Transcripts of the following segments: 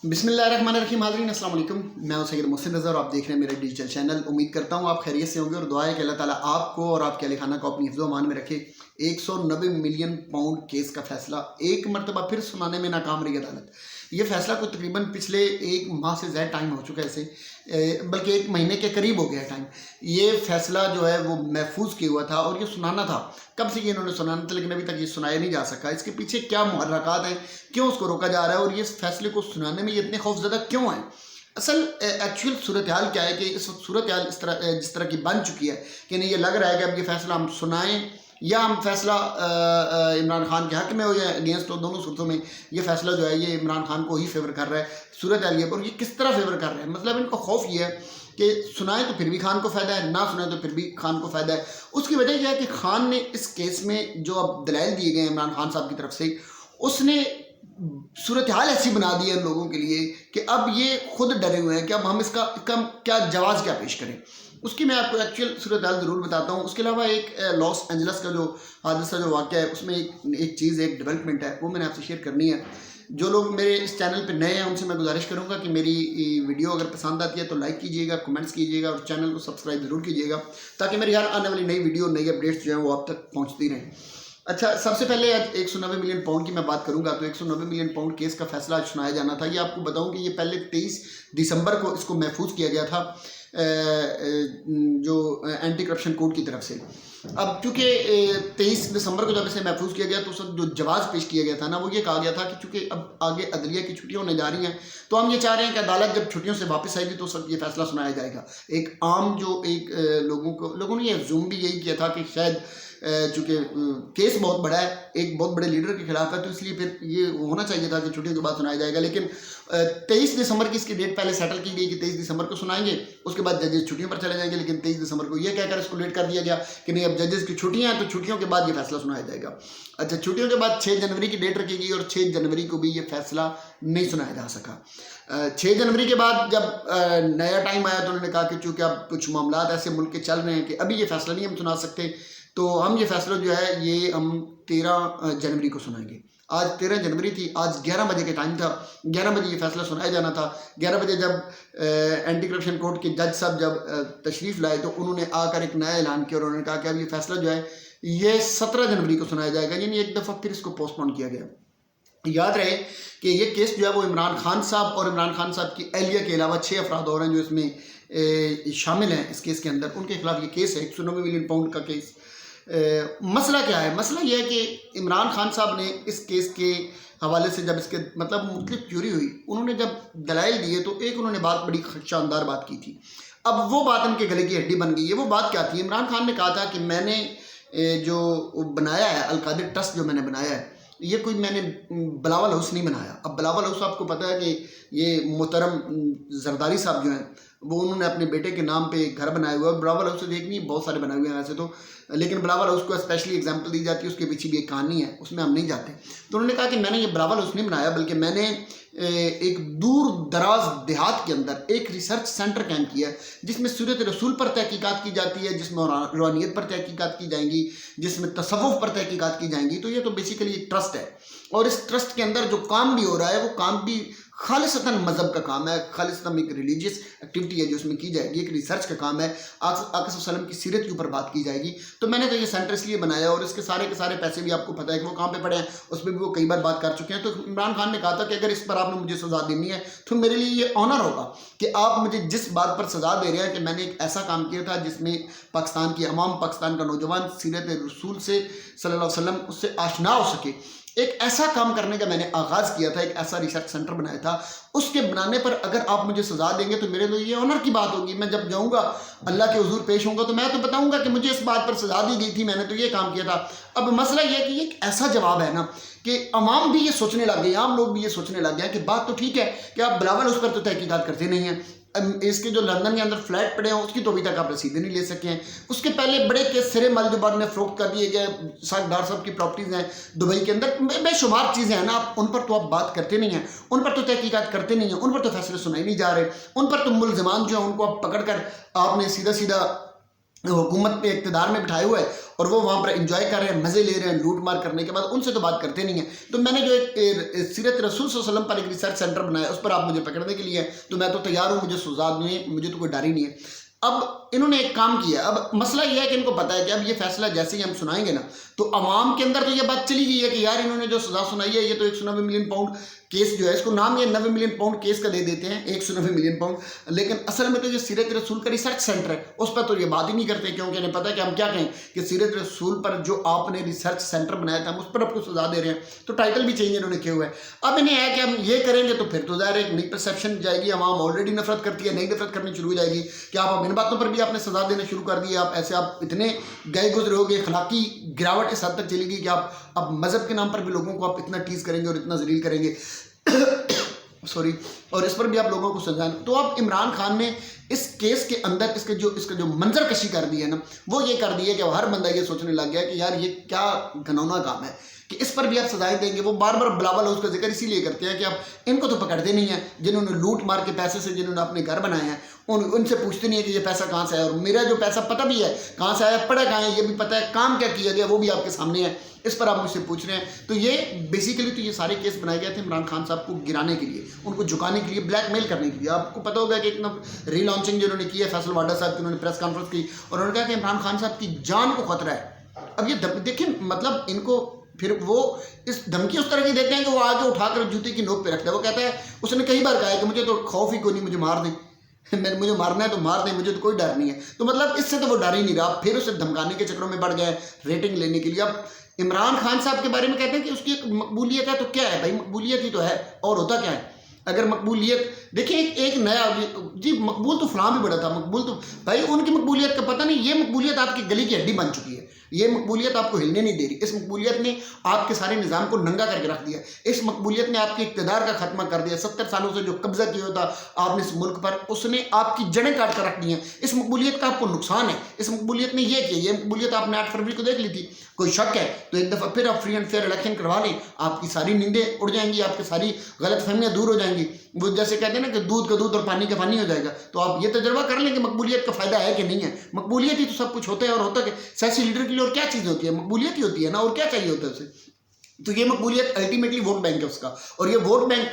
बिस्मिल्लाहिर्रहमानिर्रहीम। हाज़रीन अस्सलाम वालेकुम। मैं हूं सैयद मोहसिन रज़ा और आप देख रहे हैं मेरा डिजिटल चैनल। उम्मीद करता हूं आप खैरियत से होंगे और दुआ है कि अल्लाह ताला आपको और आपके अहल खाना को अपनी हिफ्ज़ व अमान में रखे। 190 मिलियन पाउंड केस का फैसला एक मरतबा फिर सुनाने में नाकाम रही अदालत। ये फैसला को तकरीबन पिछले एक माह से ज़्यादा टाइम हो चुका है, इसे बल्कि एक महीने के करीब हो गया है टाइम। ये फैसला जो है वो महफूज किया हुआ था और ये सुनाना था। कब से ये इन्होंने सुनाना था, लेकिन अभी तक ये सुनाया नहीं जा सका। इसके पीछे क्या मुहर्रकात हैं, क्यों उसको रोका जा रहा है और ये फैसले को सुनाने में ये इतने खौफज़दा क्यों हैं। असल एक्चुअल सूरत हाल क्या है कि इस वक्त सूरत हाल जिस तरह की बन चुकी है कि नहीं, ये लग रहा है कि अब ये फैसला हम सुनाएं या हम फैसला इमरान खान के हक़ में हो या अगेंस्ट हो। दोनों सूरतों में ये फैसला जो है ये इमरान खान को ही फेवर कर रहा है। सूरत हाल ये पर ये किस तरह फेवर कर रहा है, मतलब इनको खौफ ये है कि सुनाएं तो फिर भी खान को फ़ायदा है, ना सुनाएं तो फिर भी खान को फ़ायदा है। उसकी वजह यह है कि खान ने इस केस में जो अब दलाइल दिए गए हैं इमरान खान साहब की तरफ से, उसने सूरत हाल ऐसी बना दी है इन लोगों के लिए कि अब ये खुद डरे हुए हैं कि अब हम इसका क्या जवाब क्या पेश करें। उसकी मैं आपको एक्चुअल सूरत हाल ज़रूर बताता हूँ। उसके अलावा एक लॉस एंजलस का जो हादसा जो वाक़या है उसमें एक चीज़ एक डेवलपमेंट है वो मैंने आपसे शेयर करनी है। जो लोग मेरे इस चैनल पे नए हैं उनसे मैं गुजारिश करूँगा कि मेरी वीडियो अगर पसंद आती है तो लाइक कीजिएगा, कमेंट्स कीजिएगा और चैनल को सब्सक्राइब ज़रूर कीजिएगा ताकि मेरी हर आने वाली नई वीडियो नई अपडेट्स जो हैं वो आप तक पहुँचती रहें। अच्छा, सबसे पहले आज 190 मिलियन पाउंड की मैं बात करूंगा तो 190 मिलियन पाउंड केस का फैसला आज सुनाया जाना था। ये आपको बताऊं कि ये पहले 23 दिसंबर को इसको महफूज किया गया था जो एंटी करप्शन कोर्ट की तरफ से। अब चूँकि 23 दिसंबर को जब इसे महफूज किया गया तो उस वक्त जो जवाब पेश किया गया था ना वो ये कहा गया था कि चूँकि अब आगे अदलिया की छुट्टियाँ होने जा रही हैं तो हम ये चाह रहे हैं कि अदालत जब छुट्टियों से वापस आएगी तो उस वक्त ये फैसला सुनाया जाएगा। एक आम जो लोगों ने ये जूम भी यही किया था कि शायद चूँकि केस बहुत बड़ा है, एक बहुत बड़े लीडर के खिलाफ है, तो इसलिए फिर ये होना चाहिए था कि छुट्टियों के बाद सुनाया जाएगा। लेकिन 23 दिसंबर की इसकी डेट पहले सेटल की गई कि 23 दिसंबर को सुनाएंगे, उसके बाद जजेस छुट्टियों पर चले जाएंगे। लेकिन 23 दिसंबर को ये कहकर इसको लेट कर दिया गया कि नहीं, अब जजेस की छुट्टियाँ हैं तो छुट्टियों के बाद ये फैसला सुनाया जाएगा। अच्छा, छुट्टियों के बाद 6 जनवरी की डेट रखी गई और 6 जनवरी को भी ये फैसला नहीं सुनाया जा सका। 6 जनवरी के बाद जब नया टाइम आया तो उन्होंने कहा कि चूँकि अब कुछ मामला ऐसे मुल्क के चल रहे हैं कि अभी ये फैसला नहीं हम सुना सकते, तो हम ये फैसला जो है ये हम 13 जनवरी को सुनाएंगे। आज 13 जनवरी थी, आज 11 बजे का टाइम था, 11 बजे ये फैसला सुनाया जाना था। 11 बजे जब एंटी करप्शन कोर्ट के जज साहब जब तशरीफ़ लाए तो उन्होंने आकर एक नया ऐलान किया और उन्होंने कहा कि अब ये फैसला जो है ये 17 जनवरी को सुनाया जाएगा, यानी एक दफ़ा फिर इसको पोस्टपोन किया गया। याद रहे कि ये केस जो है वो इमरान खान साहब और इमरान खान साहब की एहलिया के अलावा 6 अफराद और हैं जो इसमें शामिल हैं इस केस के अंदर। उनके खिलाफ ये केस है 190 मिलियन पाउंड का केस। मसला क्या है? मसला यह है कि इमरान खान साहब ने इस केस के हवाले से जब इसके मतलब मुख्तलिफ थ्योरी हुई, उन्होंने जब दलाइल दिए तो एक उन्होंने बात बड़ी शानदार बात की थी। अब वो बात उनके गले की हड्डी बन गई है। वो बात क्या थी? इमरान खान ने कहा था कि मैंने जो बनाया है अल-कादिर ट्रस्ट जो मैंने बनाया है ये कोई मैंने बिलावल हाउस नहीं बनाया। अब बिलावल हाउस आपको पता है कि ये मोहतरम जरदारी साहब जो हैं वो उन्होंने अपने बेटे के नाम पे घर बनाया हुआ है। बिलावल हाउस एक नहीं बहुत सारे बनाए हुए हैं वैसे तो, लेकिन बिलावल हाउस को स्पेशली एग्जांपल दी जाती है, उसके पीछे भी एक कहानी है, उसमें हम नहीं जाते। तो उन्होंने कहा कि मैंने ये बिलावल हाउस नहीं बनाया बल्कि मैंने एक दूर दराज देहात के अंदर एक रिसर्च सेंटर कायम किया है जिसमें सीरत रसूल पर तहकीकात की जाती है, जिसमें रूहानियत पर तहकीकात की जाएंगी, जिसमें तसव्वुफ पर तहकीकात की जाएंगी। तो ये तो बेसिकली एक ट्रस्ट है और इस ट्रस्ट के अंदर जो काम भी हो रहा है वो काम भी खालिसतन मज़हब का काम है, खालिसतन एक रिलीजियस एक्टिविटी है जो उसमें की जाएगी, एक रिसर्च का काम है, आका सल्लम की सीरत के ऊपर बात की जाएगी। तो मैंने तो ये सेंटर इसलिए बनाया और इसके सारे के सारे पैसे भी आपको पता है कि वो कहाँ पे पड़े हैं, उसमें भी वो कई बार बात कर चुके हैं। तो इमरान खान ने कहा था कि अगर इस पर आपने मुझे सज़ा देनी है तो मेरे लिए ये ऑनर होगा कि आप मुझे जिस बात पर सज़ा दे रहे हैं कि मैंने एक ऐसा काम किया था जिसमें पाकिस्तान की अवाम, पाकिस्तान का नौजवान सीरत रसूल से सल्लल्लाहु अलैहि वसल्लम उससे आशना हो सके, एक ऐसा काम करने का मैंने आगाज़ किया था, एक ऐसा रिसर्च सेंटर बनाया था। उसके बनाने पर अगर आप मुझे सज़ा देंगे तो मेरे लिए ये ऑनर की बात होगी। मैं जब जाऊंगा अल्लाह के हुजूर पेश होऊंगा तो मैं तो बताऊंगा कि मुझे इस बात पर सज़ा दी गई थी, मैंने तो ये काम किया था। अब मसला ये है कि एक ऐसा जवाब है ना कि अवाम भी ये सोचने लग गए, आम लोग भी ये सोचने लग गए कि बात तो ठीक है कि आप बिलावल उस पर तो तहकीकात करते नहीं हैं, इसके जो लंदन के अंदर फ्लैट पड़े हैं उसकी तो अभी तक आप रसीदें नहीं ले सके हैं, उसके पहले बड़े केस सिरे मल जो बाद में फ़रोख्त कर दिए गए, डार साहब की प्रॉपर्टीज़ हैं दुबई के अंदर, बेशुमार चीज़ें हैं ना, आप उन पर तो आप बात करते नहीं हैं, उन पर तो तहकीकात करते नहीं हैं, उन पर तो फैसले सुनाए नहीं जा रहे, उन पर तो मुल्ज़मान जो हैं उनको आप पकड़ कर आपने सीधा सीधा हुकूमत पे इक़्तिदार में बिठाए हुए है और वो वहाँ पर इंजॉय कर रहे हैं, मज़े ले रहे हैं, लूट मार करने के बाद उनसे तो बात करते नहीं है। तो मैंने जो एक सीरत रसूल सल्लल्लाहु अलैहि वसल्लम पर एक रिसर्च सेंटर बनाया, उस पर आप मुझे पकड़ने के लिए हैं तो मैं तो तैयार हूँ, मुझे सुजाद नहीं है, मुझे तो कोई डर ही नहीं है। अब इन्होंने एक काम किया, अब मसला ये है कि इनको पता है कि अब ये फैसला जैसे ही हम सुनाएंगे ना तो अवाम के अंदर तो ये बात चली गई है कि यार इन्होंने जो सज़ा सुनाई है ये तो 190 मिलियन पाउंड केस जो है, इसको नाम ये 90 मिलियन पाउंड केस का दे देते हैं, 190 मिलियन पाउंड, लेकिन असल में तो ये सीरत रसूल का रिसर्च सेंटर है, उस पर तो ये बात ही नहीं करते क्योंकि इन्हें पता है कि हम क्या कहें कि सीरत रसूल पर जो आपने रिसर्च सेंटर बनाया था हम उस पर आपको सजा दे रहे हैं, तो टाइटल भी चेंज इन्होंने किया हुआ है। अब इन्हें है कि हम ये करेंगे तो फिर तो ज़ाहिर एक नई परसेप्शन जाएगी, आवाम ऑलरेडी नफरत करती है, नई नफरत करनी शुरू हो जाएगी कि आप इन बातों पर भी आपने सजा देना शुरू कर दी, आप ऐसे आप इतने गए गुजरे होगे, अखलाकी गिरावट इस हद तक चली गई कि आप अब मज़हब के नाम पर भी लोगों को आप इतना टीज़ करेंगे और इतना जलील करेंगे सॉरी, और इस पर भी आप लोगों को सजा। तो अब इमरान खान ने इस केस के अंदर इसका जो मंजर कशी कर दी है ना, वो ये कर दी है कि हर बंदा ये सोचने लग गया कि यार ये क्या घनौना काम है कि इस पर भी आप सजाएं देंगे। वो बार बार बिलावल उसका जिक्र इसीलिए करते हैं कि आप इनको तो पकड़ते नहीं हैं, जिन्होंने लूट मार के पैसे से जिन्होंने अपने घर बनाए हैं उनसे पूछते नहीं है कि ये पैसा कहाँ से आया, और मेरा जो पैसा पता भी है कहाँ से आया, पड़ा कहाँ है ये भी पता है, काम क्या किया गया वो भी आपके सामने है, इस पर आप मुझसे पूछ रहे हैं। तो ये बेसिकली तो ये सारे केस बनाए गए थे इमरान खान साहब को गिराने के लिए, उनको झुकाने के लिए, ब्लैकमेल करने के लिए। आपको पता होगा कि इतना रीलॉन्चिंग जो उन्होंने की है फैसल वाडा साहब की, उन्होंने प्रेस कॉन्फ्रेंस की और उन्होंने कहा कि इमरान खान साहब की जान को खतरा है। अब ये देखिए मतलब इनको फिर वो इस धमकी उस तरह की देते हैं कि वो आगे उठाकर जूते की नोक पे रखता है। वो कहता है, उसने कई बार कहा है कि मुझे तो खौफ ही कोई नहीं, मुझे मार दें, मुझे मारना है तो मार दें, मुझे तो कोई डर नहीं है। तो मतलब इससे तो वो डर ही नहीं रहा, फिर उसे धमकाने के चक्रों में बढ़ गए रेटिंग लेने के लिए। अब इमरान खान साहब के बारे में कहते हैं कि उसकी एक मकबूलियत है, तो क्या है भाई, मकबूलियत ही तो है, और होता क्या है अगर मकबूलियत। देखिए एक नया जी मकबूल तो फलां भी बड़ा था, मकबूल तो भाई उनकी मकबूलियत का पता नहीं, ये मकबूलियत आपकी गली की हड्डी बन चुकी है, ये मकबूलियत आपको हिलने नहीं दे रही। इस मकबूलियत ने आपके सारे निज़ाम को नंगा करके रख दिया, इस मकबूलियत ने आपके इक़्तिदार का खात्मा कर दिया। 70 सालों से जो कब्जा किया था आपने इस मुल्क पर, उसने आपकी जड़ें काट कर रख दी हैं। इस मकबूलियत का आपको नुकसान है, इस मकबूलियत ने ये किया, ये मकबूलियत आपने 8 फरवरी को देख ली थी। कोई शक है तो एक दफ़ा फिर आप फ्री एंड फेयर इलेक्शन करवा लें, आपकी सारी नींदें उड़ जाएंगी, आपकी सारी गलत फहमियाँ दूर हो जाएंगी। वो जैसे कहते हैं ना कि दूध का दूध और पानी का पानी हो जाएगा। तो आप ये तजर्बा कर लें कि मकबूलियत का फ़ायदा है कि नहीं है। मकबूलियत ही तो सब कुछ होता है, और होता है सियासी लीडर के लिए और क्या चीज़ होती है, मकबूलियत ही होती है ना, और क्या चाहिए होता है उसे। तो ये मकबूलियत अल्टीमेटली वोट बैंक है उसका, और ये वोट बैंक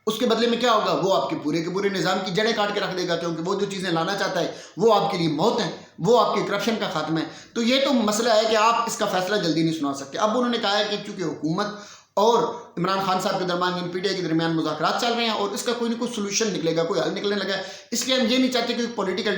उसके बदले में क्या होगा, वो आपके पूरे के पूरे निज़ाम की जड़ें काट के रख देगा, क्योंकि वो जो चीज़ें लाना चाहता है वो आपके लिए मौत है, वो आपके करप्शन का खात्मा है। तो ये तो मसला है कि आप इसका फैसला जल्दी नहीं सुना सकते। अब उन्होंने कहा है कि चूँकि हुकूमत और इमरान खान साहब के दरमियान पीटीआई के दरमियान मुज़ाकरात चल रहे हैं और इसका कोई ना कोई सोल्यूशन निकलेगा, कोई हल निकलने लगा है, इसलिए हम ये नहीं चाहते कि पॉलिटिकल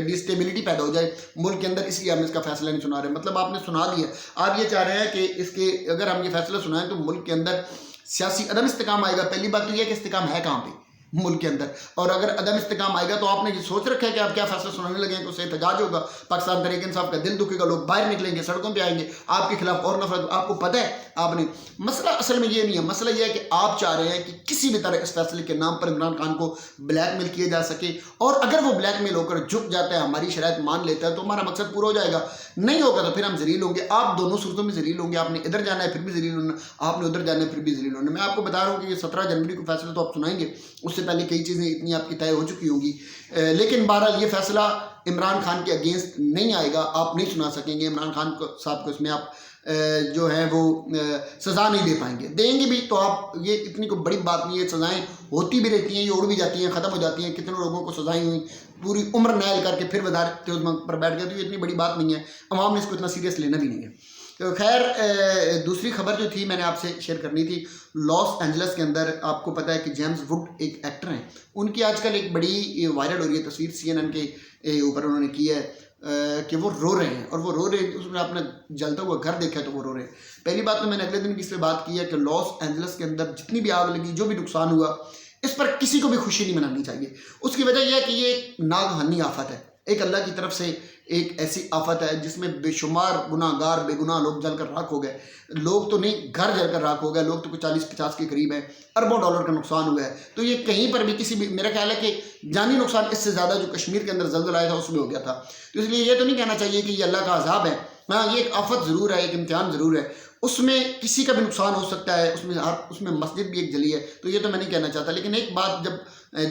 डिस्टेबिलिटी पैदा हो जाए मुल्क के अंदर, इसलिए हम इसका फैसला नहीं सुना रहे। मतलब आपने सुना दिया, आप ये चाह रहे हैं कि इसके अगर हम ये फैसला सुनाएं तो मुल्क के अंदर सियासी अदम इस्तेकाम आएगा। पहली बात तो यह है कि इस्तेकाम है कहाँ पे मुल्क के अंदर, और अगर अदम इस्तेकाम आएगा तो आपने ये सोच रखा है कि आप क्या फैसला सुनाने लगे कि उससे एहतजाज होगा, पाकिस्तान तहरीक इंसाफ का दिल दुखेगा, लोग बाहर निकलेंगे, सड़कों पे आएंगे, आपके खिलाफ और नफरत। आपको पता है आपने, मसला असल में ये नहीं है, मसला ये है कि आप चाह रहे हैं कि किसी भी तरह इस फैसले के नाम पर इमरान खान को ब्लैकमेल किया जा सके, और अगर वो ब्लैकमेल होकर झुक जाता है, हमारी शराइत मान लेता है, तो हमारा मकसद पूरा हो जाएगा। नहीं होगा तो फिर हम जलील होंगे। आप दोनों सूरतों में जलील होंगे, आपने इधर जाना है फिर भी जलील होना, आपने उधर जाना है फिर भी जलील होना। मैं आपको बता रहा हूँ कि ये 17 जनवरी को फैसला तो आप सुनाएंगे, उससे पहले कई चीज़ें इतनी आपकी तय हो चुकी होंगी, लेकिन बहरहाल ये फैसला इमरान खान के अगेंस्ट नहीं आएगा, आप नहीं सुना सकेंगे इमरान खान साहब को, इसमें आप जो है वो सज़ा नहीं दे पाएंगे। देंगे भी तो आप, ये इतनी कोई बड़ी बात नहीं है, सज़ाएं होती भी रहती हैं, ये उड़ भी जाती हैं, ख़त्म हो जाती हैं। कितने लोगों को सज़ाएं हुई, पूरी उम्र नायल करके फिर वज़ारत पर बैठ गए, तो ये इतनी बड़ी बात नहीं है, अवाम ने इसको इतना सीरियस लेना भी नहीं है। तो खैर दूसरी खबर जो थी मैंने आपसे शेयर करनी थी, लॉस एंजल्स के अंदर आपको पता है कि जेम्स वुड एक एक्टर हैं, उनकी आजकल एक बड़ी वायरल हो रही है तस्वीर, CNN के ऊपर उन्होंने की है कि वो रो रहे हैं, और वो रो रहे हैं, उसमें आपने जलता हुआ घर देखा है तो वो रो रहे हैं। पहली बात तो मैंने अगले दिन इस पर बात की है कि लॉस एंजल्स के अंदर जितनी भी आग लगी, जो भी नुकसान हुआ, इस पर किसी को भी खुशी नहीं मनानी चाहिए। उसकी वजह यह है कि ये एक नागहानी आफत है, एक अल्लाह की तरफ से एक ऐसी आफत है जिसमें बेशुमार गुनाहगार बेगुनाह लोग जलकर राख हो गए। लोग तो नहीं, घर जलकर राख हो गए, लोग तो कुछ 40-50 के करीब हैं, अरबों डॉलर का नुकसान हुआ है। तो ये कहीं पर भी किसी भी, मेरा ख्याल है कि जानी नुकसान इससे ज़्यादा जो कश्मीर के अंदर जल्जला आया था उसमें हो गया था। तो इसलिए ये तो नहीं कहना चाहिए कि ये अल्लाह का अजाब है, हाँ ये एक आफत ज़रूर है, एक इम्तिहान ज़रूर है। اس میں کسی کا بھی نقصان ہو سکتا ہے، اس میں مسجد بھی ایک جلی ہے، تو یہ تو میں نہیں کہنا چاہتا. لیکن ایک بات، جب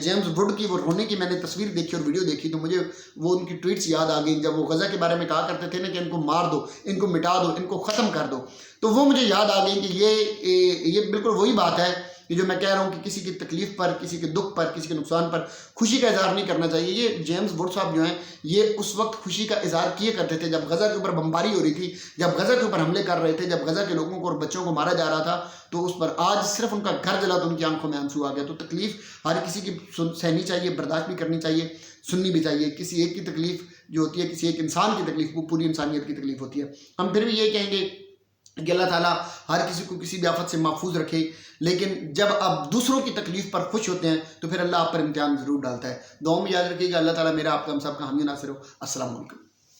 جیمز ووڈ کی وہ رونے کی میں نے تصویر دیکھی اور ویڈیو دیکھی تو مجھے وہ ان کی ٹویٹس یاد آ گئی، جب وہ غزہ کے بارے میں کہا کرتے تھے نا کہ ان کو مار دو، ان کو مٹا دو، ان کو ختم کر دو، تو وہ مجھے یاد آ گئی کہ یہ بالکل وہی بات ہے کہ جو میں کہہ رہا ہوں کہ کسی کی تکلیف پر، کسی کے دکھ پر، کسی کے نقصان پر خوشی کا اظہار نہیں کرنا چاہیے. یہ جیمز ووڈ صاحب جو ہیں یہ اس وقت خوشی کا اظہار کیے کرتے تھے جب غزہ کے اوپر بمباری ہو رہی تھی، جب غزہ کے اوپر حملے کر رہے تھے، جب غزہ کے لوگوں کو اور بچوں کو مارا جا رہا تھا، تو اس پر آج صرف ان کا گھر جلا تو ان کی آنکھوں میں آنسو آ گیا. تو تکلیف ہر کسی کی سہنی چاہیے، برداشت بھی کرنی چاہیے، سننی بھی چاہیے. کسی ایک کی تکلیف جو ہوتی ہے، کسی ایک انسان کی تکلیف، وہ پوری انسانیت کی تکلیف ہوتی ہے. ہم پھر بھی یہ کہیں گے کہ اللہ تعالیٰ ہر کسی کو کسی بھی آفت سے محفوظ رکھے، لیکن جب آپ دوسروں کی تکلیف پر خوش ہوتے ہیں تو پھر اللہ آپ پر امتحان ضرور ڈالتا ہے. دعاؤں میں یاد رکھیے گا. اللہ تعالیٰ میرا آپ کا ہم سب کا حامی ناصر ہو. السلام علیکم.